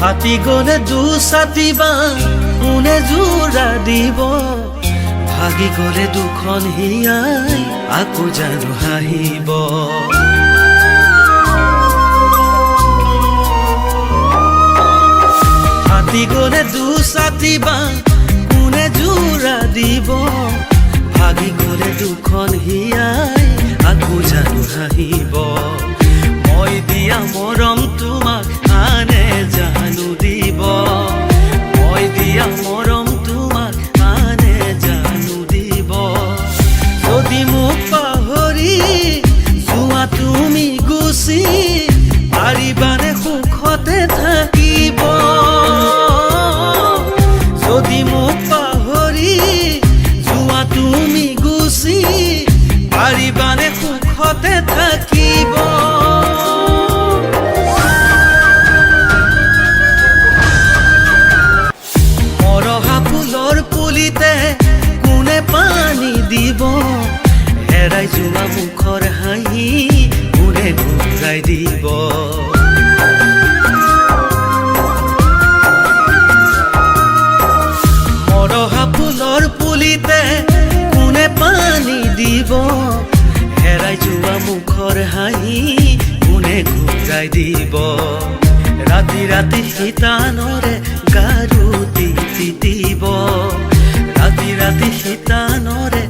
ফাটি গলে দুছাতি বাঁহ কোনে জোৰা দিব ভাগি গলে দুখন হিয়াই আকৌ জানো হাঁহিব ফাটি গলে দুছাতি বাঁহ কোনে জোৰা দিব ভাগি গলে দুখন হিয়াই আকৌ জানো হাঁহিব মই দিয়া মৰম তোমাক আনে জানো দিব মই দিয়া মৰম তোমাক আনে জানো দিব যদি মোক পাহৰি যোৱা তুমি গুচি পাৰিবানে সুখতে থাকিব যদি মোক পাহৰি যোৱা তুমি গুচি পাৰিবানে সুখতে থাকিব কোনে পানী দিব হেৰাই যোৱা মুখৰ হাঁহি কোনে ঘূৰাই দিব মৰহা ফুলৰ পুলিতে কোনে পানী দিব হেৰাই যোৱা মুখৰ হাঁহি কোনে ঘূৰাই দিব ৰাতি ৰাতি শীতানৰে গাৰু তিতি দিব ৰাতি ৰাতি শীতানৰে